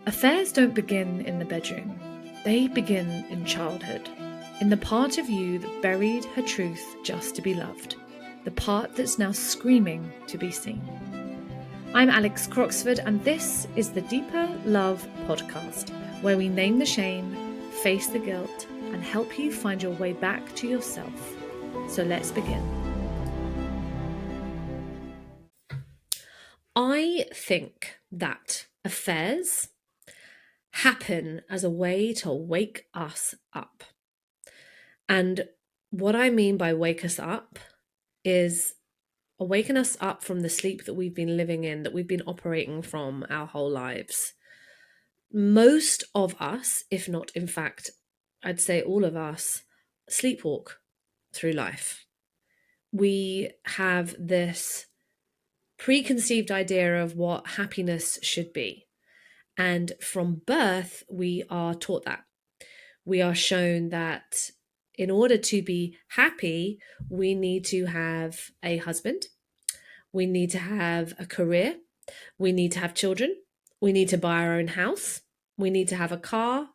Affairs don't begin in the bedroom. They begin in childhood, in the part of you that buried her truth just to be loved, the part that's now screaming to be seen. I'm Alex Croxford, and this is the Deeper Love podcast, where we name the shame, face the guilt, and help you find your way back to yourself. So let's begin. I think that affairs happen as a way to wake us up. And what I mean by wake us up is awaken us up from the sleep that we've been living in, that we've been operating from our whole lives. Most of us, if not in fact, I'd say all of us, sleepwalk through life. We have this preconceived idea of what happiness should be. And from birth, we are taught that. We are shown that in order to be happy, we need to have a husband, we need to have a career, we need to have children, we need to buy our own house, we need to have a car,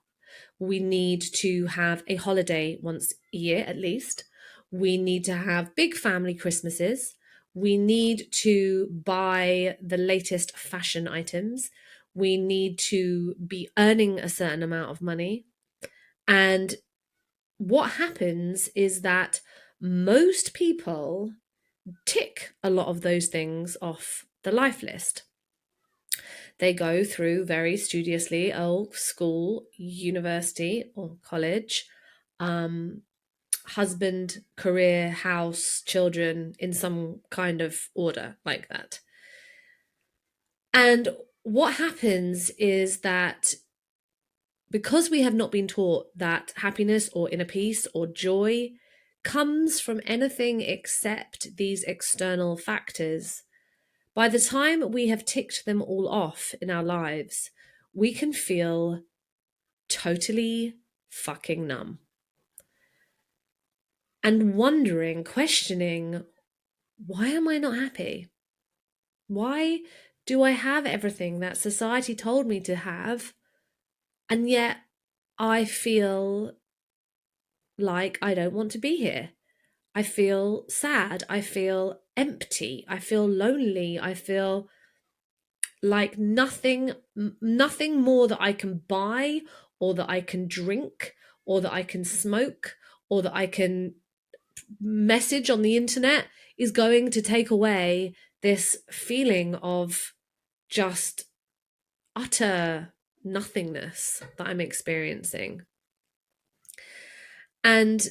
we need to have a holiday once a year at least, we need to have big family Christmases, we need to buy the latest fashion items, we need to be earning a certain amount of money. And what happens is that most people tick a lot of those things off the life list. They go through very studiously school, university or college, husband, career, house, children, in some kind of order like that. And what happens is that because we have not been taught that happiness or inner peace or joy comes from anything except these external factors, by the time we have ticked them all off in our lives, we can feel totally fucking numb. And wondering, questioning, why am I not happy? Why do I have everything that society told me to have? And yet I feel like I don't want to be here. I feel sad. I feel empty. I feel lonely. I feel like nothing more that I can buy or that I can drink or that I can smoke or that I can message on the internet is going to take away this feeling of just utter nothingness that I'm experiencing. And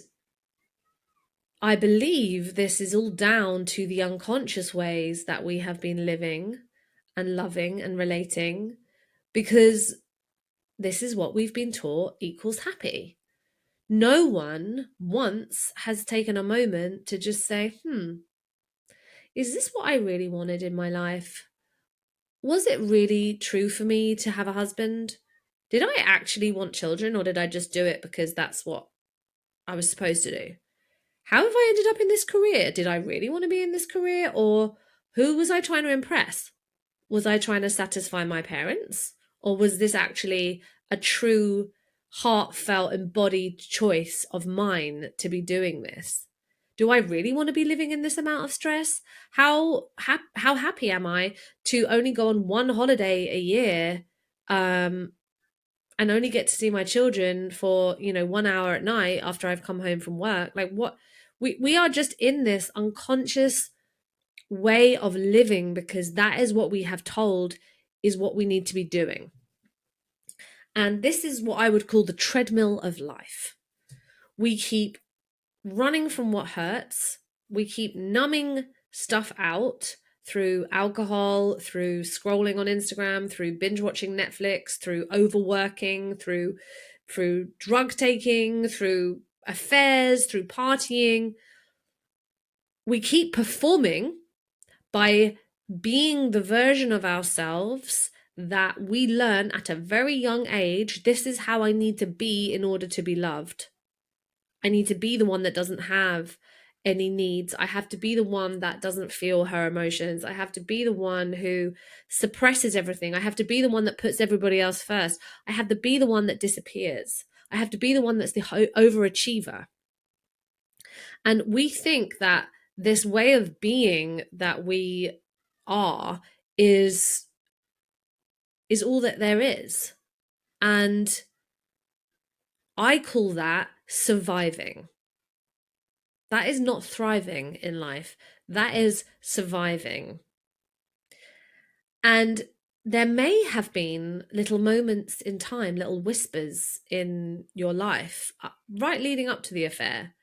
I believe this is all down to the unconscious ways that we have been living and loving and relating, because this is what we've been taught equals happy. No one once has taken a moment to just say, is this what I really wanted in my life? Was it really true for me to have a husband? Did I actually want children, or did I just do it because that's what I was supposed to do? How have I ended up in this career? Did I really want to be in this career, or who was I trying to impress? Was I trying to satisfy my parents, or was this actually a true, heartfelt, embodied choice of mine to be doing this? Do I really want to be living in this amount of stress? How happy am I to only go on one holiday a year, and only get to see my children for 1 hour at night after I've come home from work? Like, what? We are just in this unconscious way of living because that is what we have told is what we need to be doing. And this is what I would call the treadmill of life. We keep running from what hurts. We keep numbing stuff out through alcohol, through scrolling on Instagram, through binge watching Netflix, through overworking, through drug taking, through affairs, through partying. We keep performing by being the version of ourselves that we learn at a very young age. This is how I need to be in order to be loved. I need to be the one that doesn't have any needs. I have to be the one that doesn't feel her emotions. I have to be the one who suppresses everything. I have to be the one that puts everybody else first. I have to be the one that disappears. I have to be the one that's the overachiever. And we think that this way of being that we are is all that there is. And I call that surviving. That is not thriving in life. That is surviving. And there may have been little moments in time, little whispers in your life, right leading up to the affair,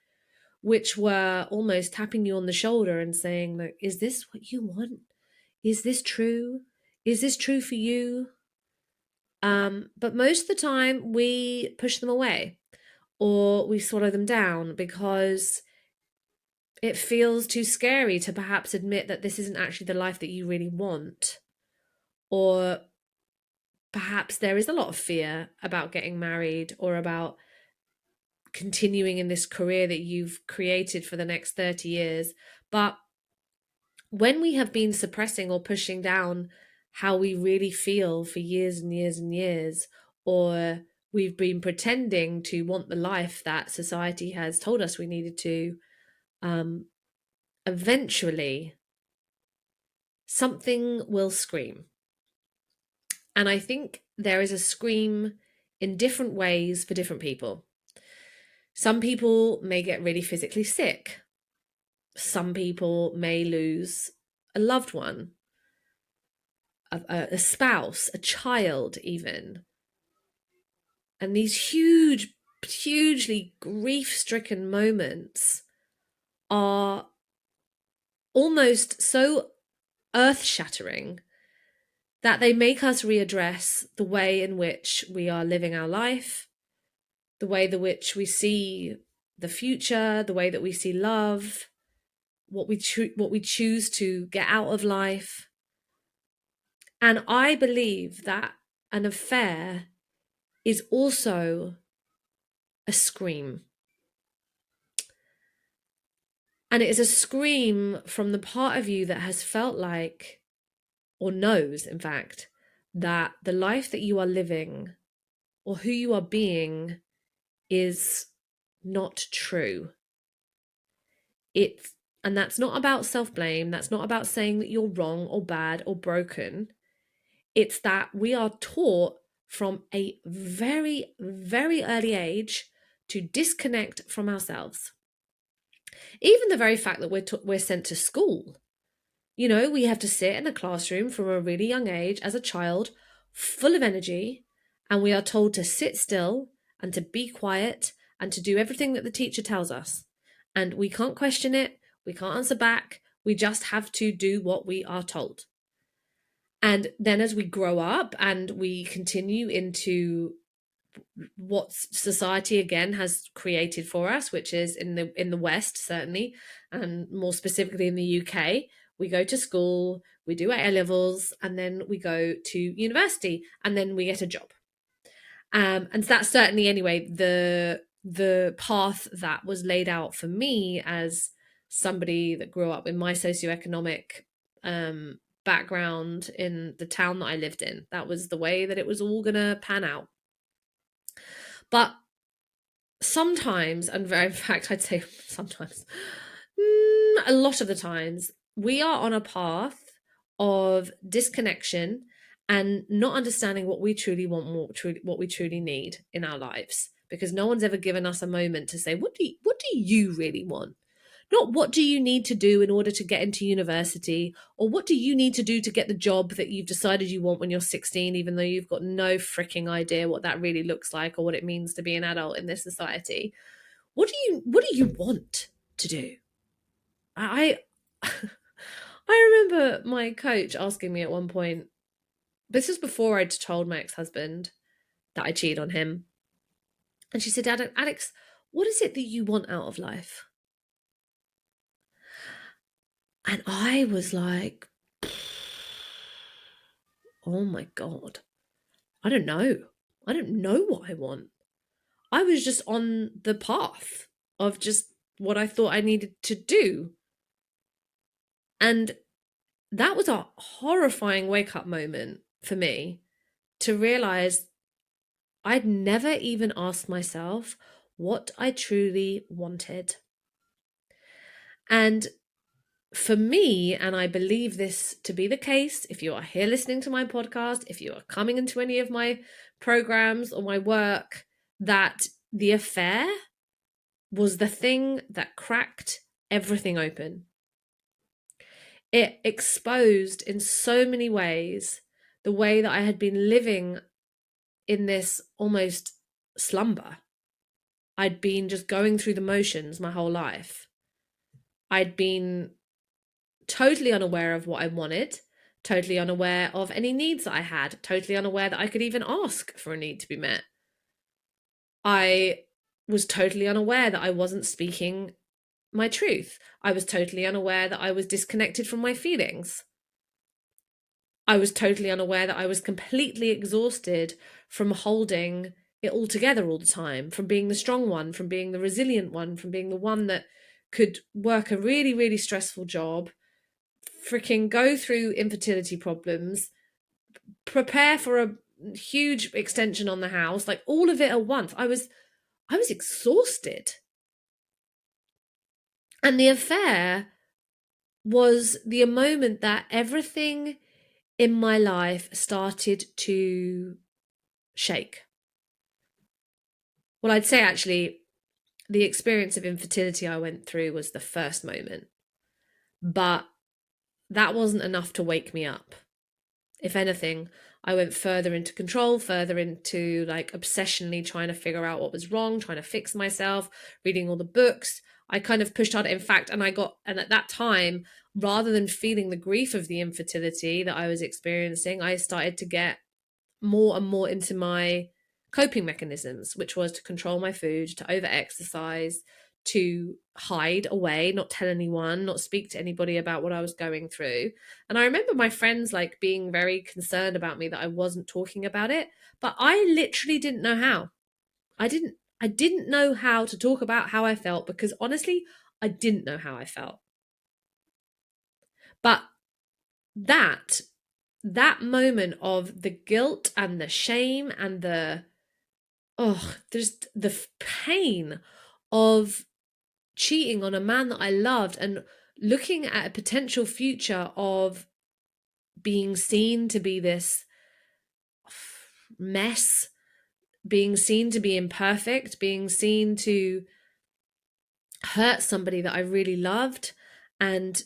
which were almost tapping you on the shoulder and saying, like, is this what you want? Is this true? Is this true for you? But most of the time we push them away or we swallow them down because it feels too scary to perhaps admit that this isn't actually the life that you really want. Or perhaps there is a lot of fear about getting married or about continuing in this career that you've created for the next 30 years. But when we have been suppressing or pushing down how we really feel for years and years and years, or we've been pretending to want the life that society has told us we needed to, eventually something will scream. And I think there is a scream in different ways for different people. Some people may get really physically sick. Some people may lose a loved one, a spouse, a child, even. And these hugely grief-stricken moments are almost so earth-shattering that they make us readdress the way in which we are living our life, the way in which we see the future, the way that we see love, what we choose to get out of life. And I believe that an affair is also a scream. And it is a scream from the part of you that has felt like, or knows, in fact, that the life that you are living or who you are being is not true. And that's not about self-blame. That's not about saying that you're wrong or bad or broken. It's that we are taught from a very, very early age to disconnect from ourselves. Even the very fact that we're sent to school. You know, we have to sit in a classroom from a really young age as a child, full of energy, and we are told to sit still and to be quiet and to do everything that the teacher tells us. And we can't question it, we can't answer back, we just have to do what we are told. And then as we grow up and we continue into what society again has created for us, which is in the West certainly, and more specifically in the UK, we go to school, we do our A-levels, and then we go to university, and then we get a job. And that's certainly, anyway, the path that was laid out for me as somebody that grew up in my socioeconomic background in the town that I lived in. That was the way that it was all gonna pan out. But sometimes, and in fact, I'd say sometimes, a lot of the times, we are on a path of disconnection and not understanding what we truly want, what we truly need in our lives, because no one's ever given us a moment to say, what do you really want? Not what do you need to do in order to get into university, or what do you need to do to get the job that you've decided you want when you're 16, even though you've got no freaking idea what that really looks like or what it means to be an adult in this society. What do you want to do? I remember my coach asking me at one point, this was before I'd told my ex-husband that I cheated on him. And she said, Alex, what is it that you want out of life? And I was like, oh my God, I don't know. I don't know what I want. I was just on the path of just what I thought I needed to do. And that was a horrifying wake up moment for me, to realize I'd never even asked myself what I truly wanted. And for me, and I believe this to be the case, if you are here listening to my podcast, if you are coming into any of my programs or my work, that the affair was the thing that cracked everything open. It exposed in so many ways the way that I had been living in this almost slumber. I'd been just going through the motions my whole life. I'd been totally unaware of what I wanted, totally unaware of any needs that I had, totally unaware that I could even ask for a need to be met. I was totally unaware that I wasn't speaking my truth. I was totally unaware that I was disconnected from my feelings. I was totally unaware that I was completely exhausted from holding it all together all the time, from being the strong one, from being the resilient one, from being the one that could work a really, really stressful job, freaking go through infertility problems, prepare for a huge extension on the house, like all of it at once. I was exhausted. And the affair was the moment that everything in my life started to shake. Well, I'd say actually the experience of infertility I went through was the first moment, but that wasn't enough to wake me up. If anything, I went further into control, further into like obsessionally trying to figure out what was wrong, trying to fix myself, reading all the books. I kind of pushed hard. In fact, and at that time, rather than feeling the grief of the infertility that I was experiencing, I started to get more and more into my coping mechanisms, which was to control my food, to over exercise, to hide away, not tell anyone, not speak to anybody about what I was going through. And I remember my friends like being very concerned about me that I wasn't talking about it, but I literally didn't know how. I didn't know how to talk about how I felt, because honestly, I didn't know how I felt. But that moment of the guilt and the shame and there's the pain of cheating on a man that I loved, and looking at a potential future of being seen to be this mess, being seen to be imperfect, being seen to hurt somebody that I really loved, and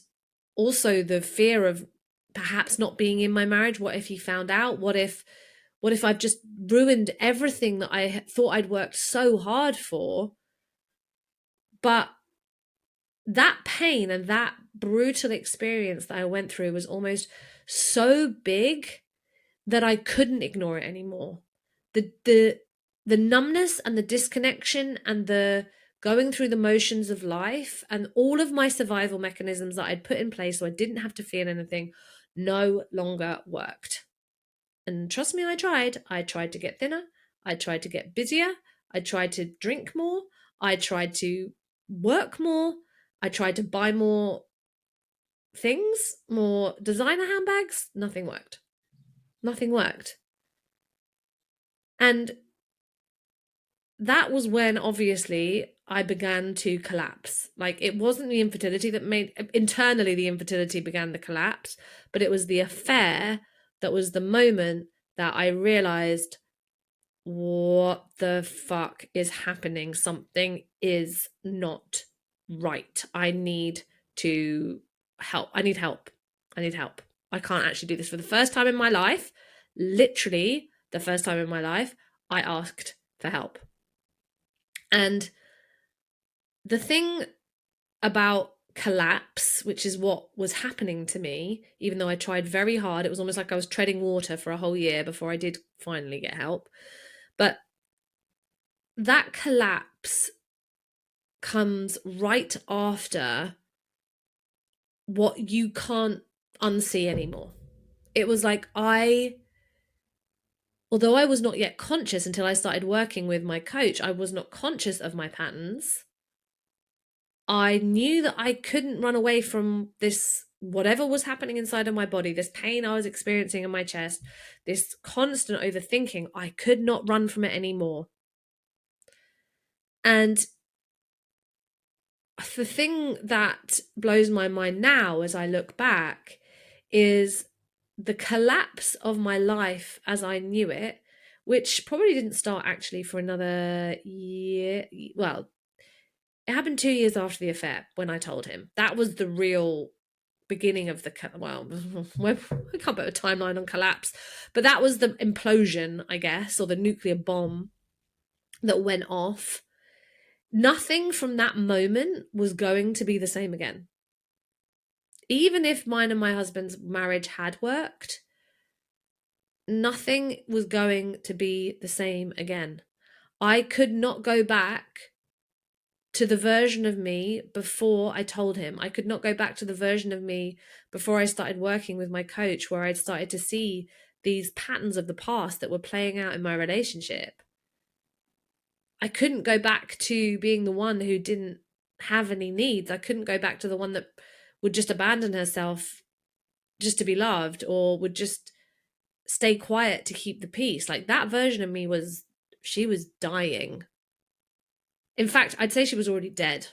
also the fear of perhaps not being in my marriage. What if he found out? What if I've just ruined everything that I thought I'd worked so hard for? But that pain and that brutal experience that I went through was almost so big that I couldn't ignore it anymore. The numbness and the disconnection and the going through the motions of life and all of my survival mechanisms that I'd put in place so I didn't have to feel anything no longer worked. And trust me, I tried. I tried to get thinner. I tried to get busier. I tried to drink more. I tried to work more. I tried to buy more things, more designer handbags. Nothing worked. Nothing worked. And that was when obviously I began to collapse. Like, it wasn't the infertility that made, internally the infertility began the collapse, but it was the affair that was the moment that I realized, what the fuck is happening? Something is not right. I need to help. I need help. I need help. I can't actually do this. For the first time in my life, literally the first time in my life, I asked for help. And the thing about collapse, which is what was happening to me, even though I tried very hard, it was almost like I was treading water for a whole year before I did finally get help. But that collapse comes right after what you can't unsee anymore. It was like although I was not yet conscious until I started working with my coach, I was not conscious of my patterns. I knew that I couldn't run away from this, whatever was happening inside of my body, this pain I was experiencing in my chest, this constant overthinking. I could not run from it anymore. And the thing that blows my mind now as I look back is the collapse of my life as I knew it, which probably didn't start actually for another year. Well, it happened 2 years after the affair when I told him. That was the real beginning of the, well, we can't put a timeline on collapse, but that was the implosion, I guess, or the nuclear bomb that went off. Nothing from that moment was going to be the same again. Even if mine and my husband's marriage had worked, nothing was going to be the same again. I could not go back to the version of me before I told him. I could not go back to the version of me before I started working with my coach, where I'd started to see these patterns of the past that were playing out in my relationship. I couldn't go back to being the one who didn't have any needs. I couldn't go back to the one that would just abandon herself just to be loved, or would just stay quiet to keep the peace. Like, that version of me she was dying. In fact, I'd say she was already dead.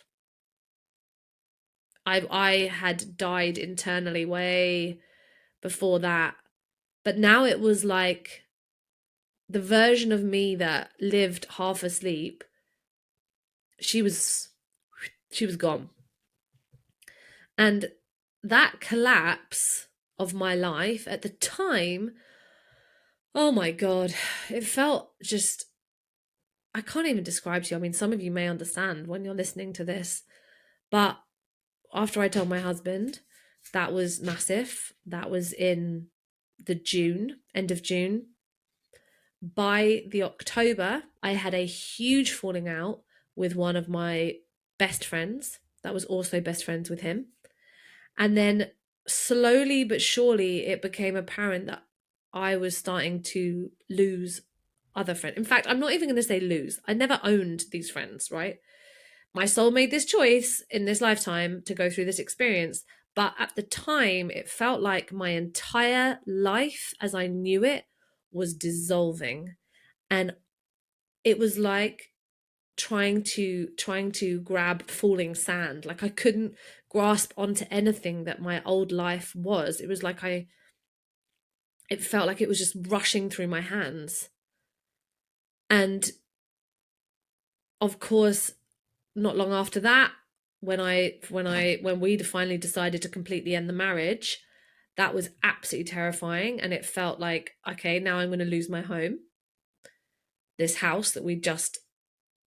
I had died internally way before that. But now it was like the version of me that lived half asleep, she was gone. And that collapse of my life at the time, oh my God, it felt just, I can't even describe to you. I mean, some of you may understand when you're listening to this, but after I told my husband, that was massive. That was in the end of June. By the October, I had a huge falling out with one of my best friends that was also best friends with him. And then slowly but surely, it became apparent that I was starting to lose other friends. In fact, I'm not even going to say lose. I never owned these friends, right? My soul made this choice in this lifetime to go through this experience. But at the time, it felt like my entire life as I knew it was dissolving. And it was like trying to grab falling sand. Like, I couldn't grasp onto anything that my old life was. It was like it felt like it was just rushing through my hands. And of course, not long after that, when we finally decided to completely end the marriage, that was absolutely terrifying. And it felt like, okay, now I'm going to lose my home, this house that we just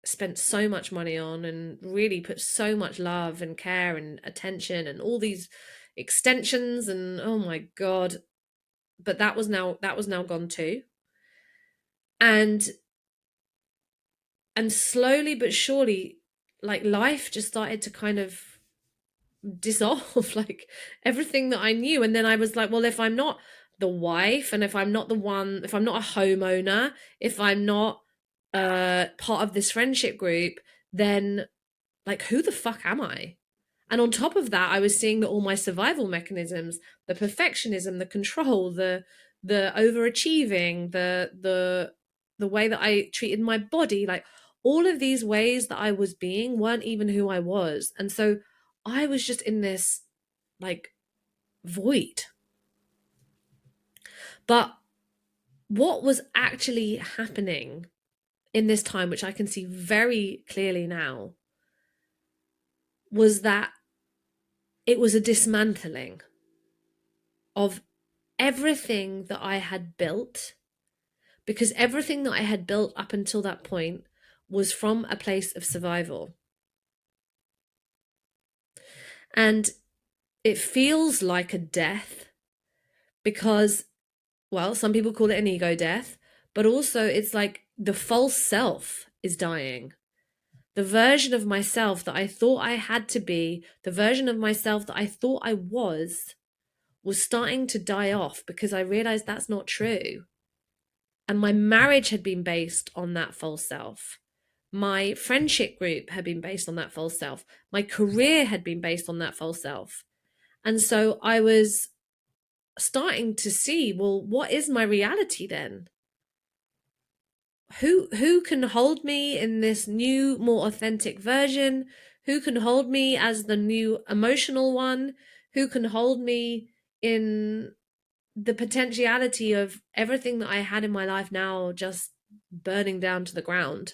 spent so much money on and really put so much love and care and attention and all these extensions, and oh my God. But that was now gone too. And slowly but surely, like, life just started to kind of dissolve, like everything that I knew. And then I was like, well, if I'm not the wife, and if I'm not the one, if I'm not a homeowner, if I'm not part of this friendship group, then like, who the fuck am I? And on top of that, I was seeing that all my survival mechanisms, the perfectionism, the control, the overachieving, the way that I treated my body, like all of these ways that I was being weren't even who I was. And so I was just in this like void. But what was actually happening in this time, which I can see very clearly now, was that it was a dismantling of everything that I had built, because everything that I had built up until that point was from a place of survival. And it feels like a death because, well, some people call it an ego death, but also it's like the false self is dying. The version of myself that I thought I had to be, the version of myself that I thought I was starting to die off, because I realized that's not true. And my marriage had been based on that false self. My friendship group had been based on that false self. My career had been based on that false self. And so I was starting to see, well, what is my reality then? Who can hold me in this new, more authentic version? Who can hold me as the new emotional one? Who can hold me in the potentiality of everything that I had in my life now just burning down to the ground?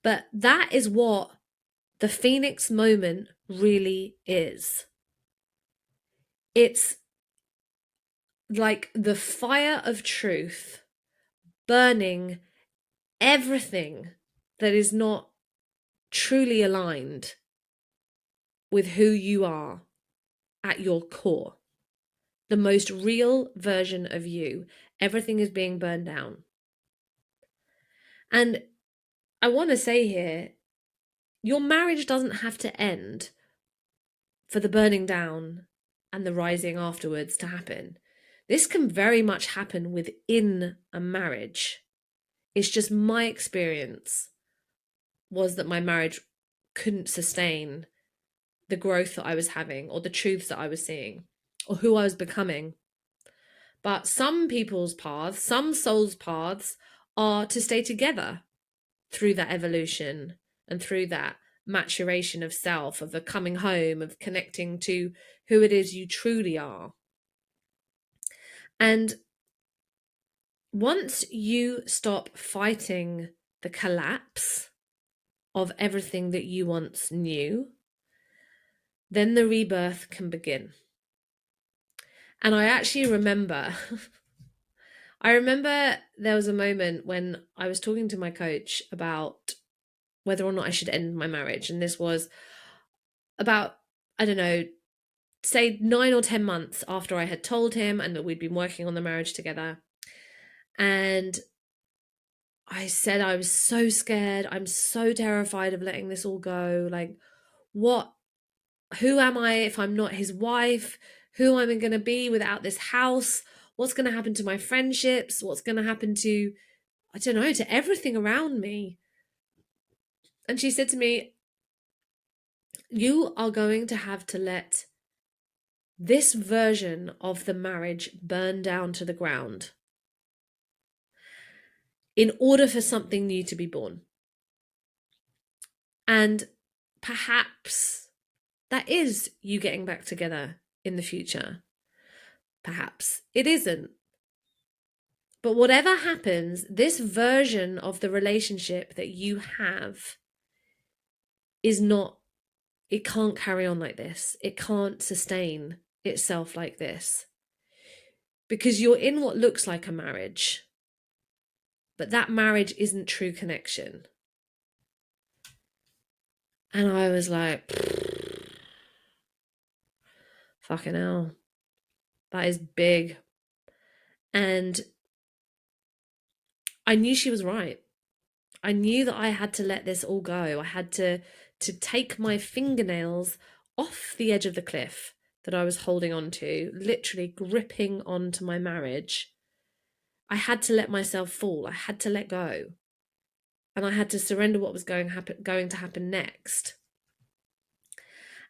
But that is what the Phoenix moment really is. It's like the fire of truth burning everything that is not truly aligned with who you are at your core. The most real version of you. Everything is being burned down. And I want to say here, your marriage doesn't have to end for the burning down and the rising afterwards to happen. This can very much happen within a marriage. It's just my experience was that my marriage couldn't sustain the growth that I was having or the truths that I was seeing or who I was becoming. But some people's paths, some souls' paths are to stay together through that evolution and through that maturation of self, of a coming home, of connecting to who it is you truly are. And once you stop fighting the collapse of everything that you once knew, then the rebirth can begin. And I actually remember, there was a moment when I was talking to my coach about whether or not I should end my marriage. And this was about, I don't know, say 9 or 10 months after I had told him and that we'd been working on the marriage together. And I said, I was so scared. I'm so terrified of letting this all go. Like, who am I if I'm not his wife? Who am I going to be without this house? What's going to happen to my friendships? What's going to happen to, I don't know, to everything around me? And she said to me, you are going to have to let this version of the marriage burn down to the ground in order for something new to be born. And perhaps that is you getting back together in the future. Perhaps it isn't. But whatever happens, this version of the relationship that you have is not, it can't carry on like this. It can't sustain itself like this. Because you're in what looks like a marriage, but that marriage isn't true connection. And I was like, fucking hell, that is big. And I knew she was right. I knew that I had to let this all go. I had to take my fingernails off the edge of the cliff that I was holding on to, literally gripping onto my marriage. I had to let myself fall. I had to let go. And I had to surrender what was going to happen next.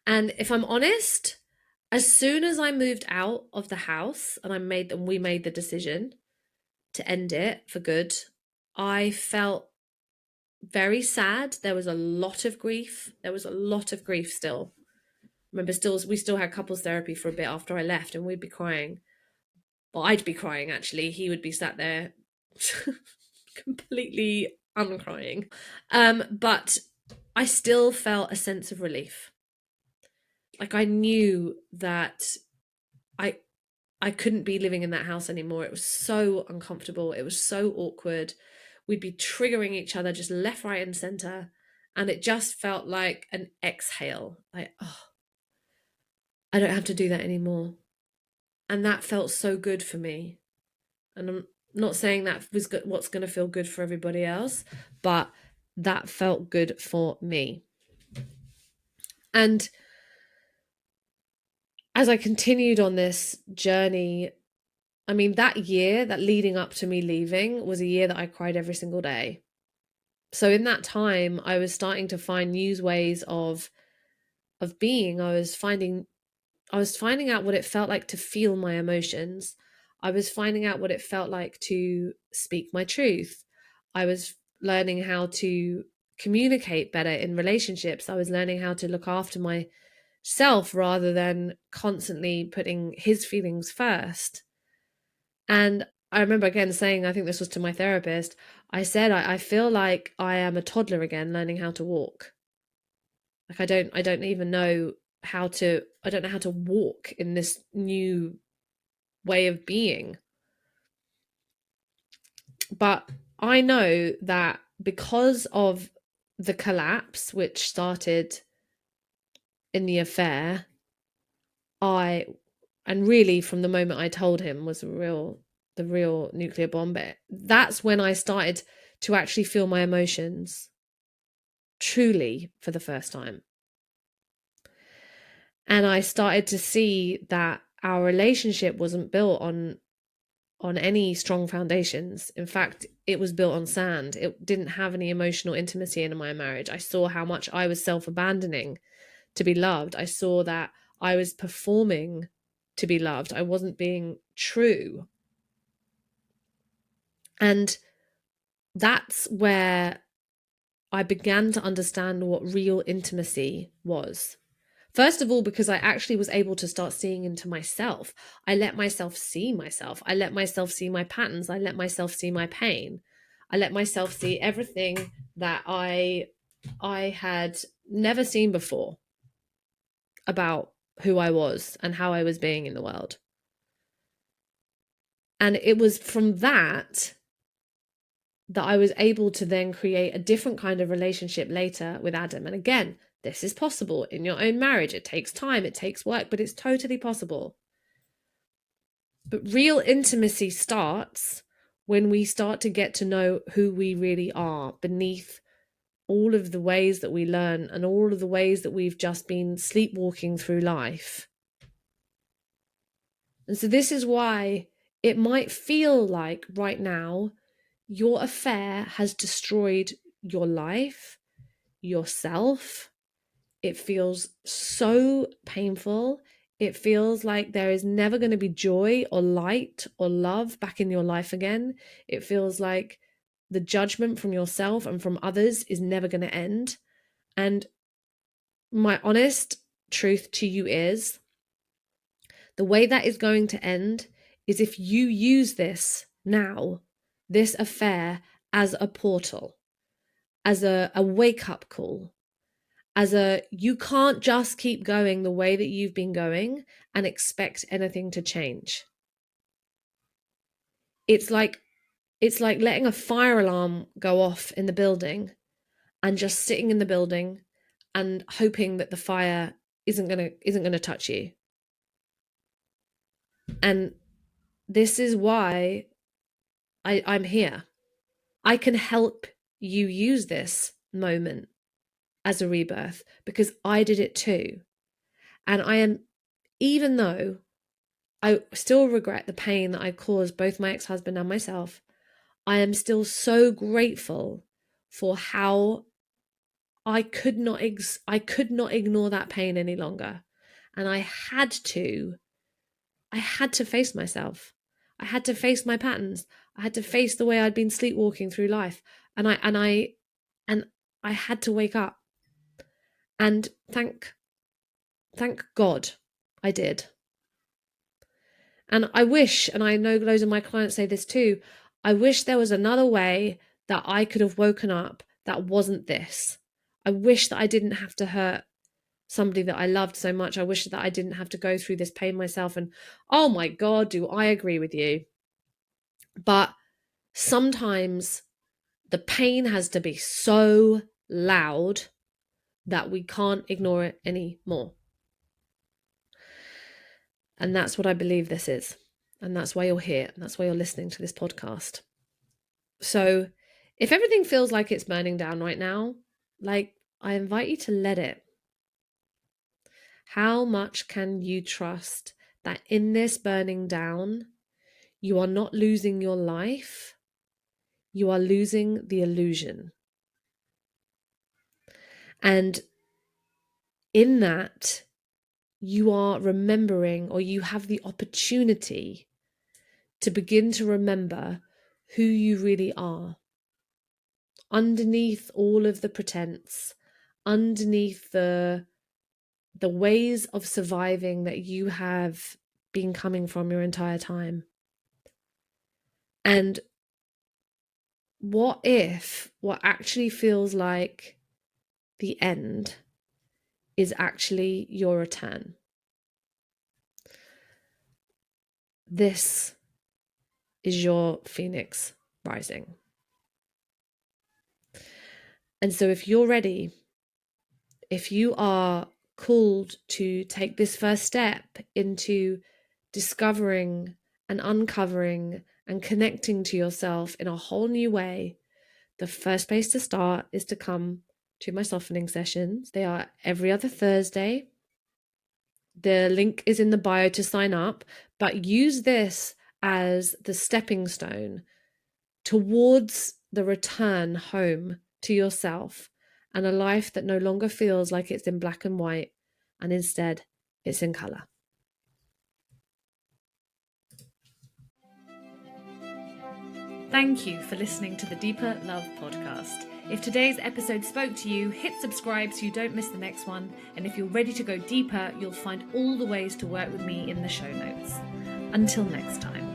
And if I'm honest, as soon as I moved out of the house and we made the decision to end it for good, I felt very sad. There was a lot of grief. Still. Remember, we still had couples therapy for a bit after I left, and we'd be crying. Well, I'd be crying, actually. He would be sat there completely uncrying. But I still felt a sense of relief. Like, I knew that I couldn't be living in that house anymore. It was so uncomfortable. It was so awkward. We'd be triggering each other just left, right, and center. And it just felt like an exhale. Like, oh, I don't have to do that anymore. And that felt so good for me. And I'm not saying that was what's going to feel good for everybody else, but that felt good for me. And as I continued on this journey, I mean, that year, that leading up to me leaving, was a year that I cried every single day. So in that time, I was starting to find new ways of being. I was finding out what it felt like to feel my emotions. I was finding out what it felt like to speak my truth. I was learning how to communicate better in relationships. I was learning how to look after myself rather than constantly putting his feelings first. And I remember again saying, I think this was to my therapist, I said, I feel like I am a toddler again learning how to walk. Like I don't even know I don't know how to walk in this new way of being. But I know that because of the collapse, which started in the affair, I, and really from the moment I told him was the real nuclear bomb bit, that's when I started to actually feel my emotions truly for the first time. And I started to see that our relationship wasn't built on any strong foundations. In fact, it was built on sand. It didn't have any emotional intimacy in my marriage. I saw how much I was self-abandoning to be loved. I saw that I was performing to be loved. I wasn't being true. And that's where I began to understand what real intimacy was. First of all, because I actually was able to start seeing into myself. I let myself see myself. I let myself see my patterns. I let myself see my pain. I let myself see everything that I had never seen before about who I was and how I was being in the world. And it was from that I was able to then create a different kind of relationship later with Adam. And again, this is possible in your own marriage. It takes time, it takes work, but it's totally possible. But real intimacy starts when we start to get to know who we really are beneath all of the ways that we learn and all of the ways that we've just been sleepwalking through life. And so this is why it might feel like right now your affair has destroyed your life, yourself. It feels so painful. It feels like there is never going to be joy or light or love back in your life again. It feels like the judgment from yourself and from others is never going to end. And my honest truth to you is the way that is going to end is if you use this now, this affair, as a portal, as a wake up call, you can't just keep going the way that you've been going and expect anything to change. It's like letting a fire alarm go off in the building and just sitting in the building and hoping that the fire isn't gonna touch you. And this is why I'm here. I can help you use this moment as a rebirth because I did it too. And even though I still regret the pain that I caused both my ex-husband and myself, I am still so grateful for how I could not ignore that pain any longer. And I had to face myself. I had to face my patterns. I had to face the way I'd been sleepwalking through life. And I had to wake up. And thank God I did. And I wish, and I know loads of my clients say this too, I wish there was another way that I could have woken up that wasn't this. I wish that I didn't have to hurt somebody that I loved so much. I wish that I didn't have to go through this pain myself. And oh my God, do I agree with you. But sometimes the pain has to be so loud that we can't ignore it anymore. And that's what I believe this is. And that's why you're here. And that's why you're listening to this podcast. So if everything feels like it's burning down right now, like I invite you to let it. How much can you trust that in this burning down, you are not losing your life, you are losing the illusion? And in that, you are remembering, or you have the opportunity to begin to remember who you really are. Underneath all of the pretense, underneath the ways of surviving that you have been coming from your entire time. And what if what actually feels like the end is actually your return? This is your phoenix rising. And so if you're ready, if you are called to take this first step into discovering and uncovering and connecting to yourself in a whole new way, the first place to start is to come to my softening sessions. They are every other Thursday. The link is in the bio to sign up, but use this as the stepping stone towards the return home to yourself and a life that no longer feels like it's in black and white, and instead it's in color. Thank you for listening to the Deeper Love podcast. If today's episode spoke to you, hit subscribe so you don't miss the next one. And if you're ready to go deeper, you'll find all the ways to work with me in the show notes. Until next time.